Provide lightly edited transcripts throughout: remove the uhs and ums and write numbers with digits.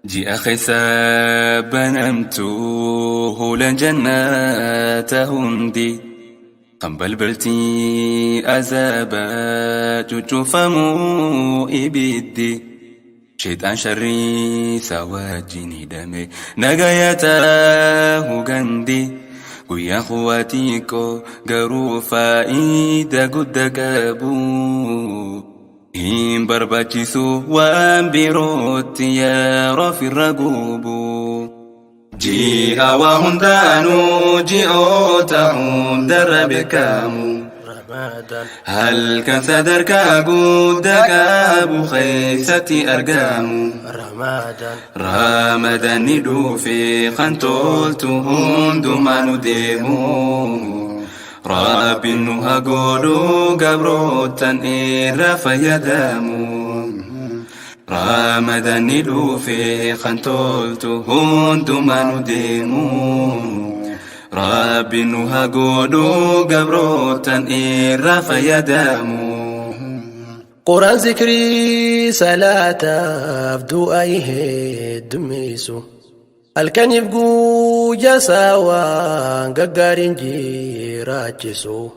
جاء حساب نمته لجنات هندي قنبل بلتي أزابات جفمو إبدي شيطان شري سواجني دمي نغايته غندي ويا خواتيكو غرو فايدة قد قابو هم برباكسو وانبيروت يا رافي الرقوبو جيها وهندانو جيوتهم دربكامو هل كان صدرك قد قابو خيستي أرقامو رمضان ندو في خنتولتهم دمانو ديمو رب نوها قولو قبروتن إيرا فيدامو رمضان ندو في خنتولتهم دمانو ديمو رب نوها قولو قبروتن إيرا فيدامو قرآن ذكري صلاة أفدو أيه دميسو الكن يبقو جساوان ققارين جيراجسو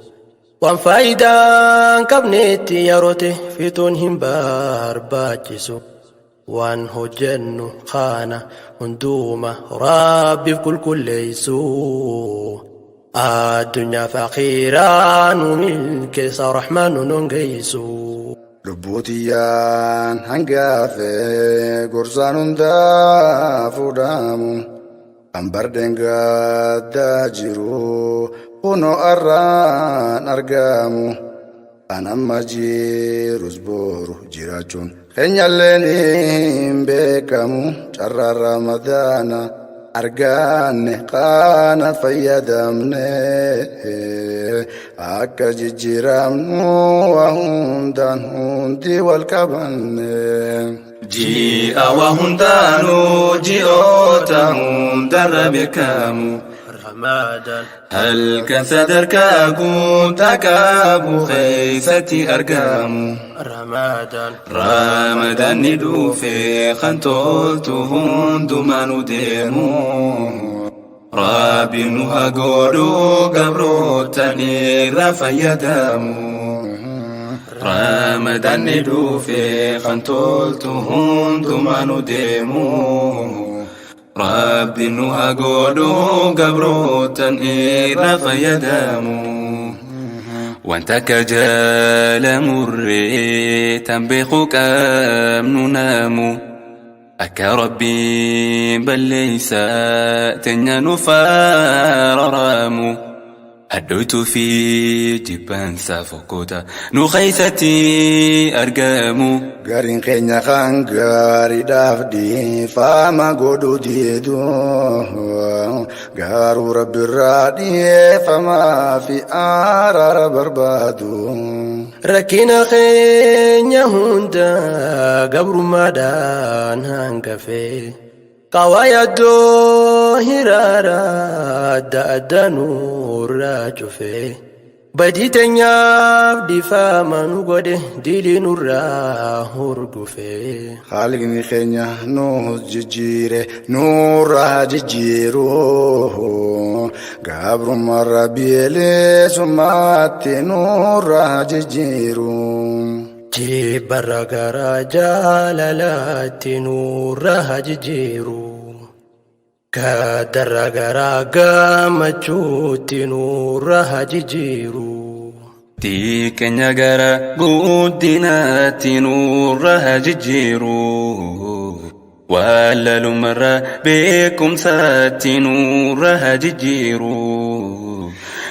وان فايدان كبنيتي يروتي فيتونهم بارباجسو وان هجنو خانا هندوما ربي في كل ليسو الدنيا فقيران وملك رحمن ننقيسو Lubbutiyaan hangaafee gorsaan hundaa fuudhamu kan bardeen gaddaa jiru kunoo arraan argamu kan amma jirus boru jiraachuun keenyalleen hin beekamu carraan ramadaana argaanne qaana fayyadamne akka jijjiiramnu waa hundaan hundi wal qabanne. Ji'a waa hundaanu ji'oota hundarra beekamu halkan sadarkaa guutaa qabu keessatti argamu. Ramadaan ni dhufe kan toltu hundumaanu deemu. Rabbi nu haa godhu gabrootaan irraa fayyadamu. Ramadaan ni dhufe kan toltu hundumaanu deemu. Rabbi nu haa godhu gabrootaan irraa fayyadamu. Wanta kajaala murree tanbeeku qabnu naamu akka Rabbiin balleessaa teenya nu faararaamu addootuu fi jibbaansa fokkoota nu keessatti argamu. Gariin keenya kan gaariidhaaf dhiifama godhu diidu garuu Rabbiirraa dhiyeeffamaa fi araara barbaadu. Rakkina keenya hunda gabrummaadhaan hangafee qawaa yaaddoo hiraara adda addaa nurraa cufee badii teenyaaf dhiifama nu godhe dilii nurraa hurgufee. Haaliqni keenya nuus jijjiire nurraa jijjiiru gabrummaarra bilisummaatti nurraa jijjiiru. Jibbarra gara jaalalaatti nurraa jijjiiru. Kadarra gara gammachuutti nurraa jijjiiru. Keenya gara guddinaatti nurraa jijjiiru. Wallaalumarra beekumsaatti nurraa jijjiiru.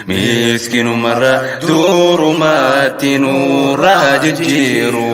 Miskiinumarra durumaatti nurraa jijjiiru.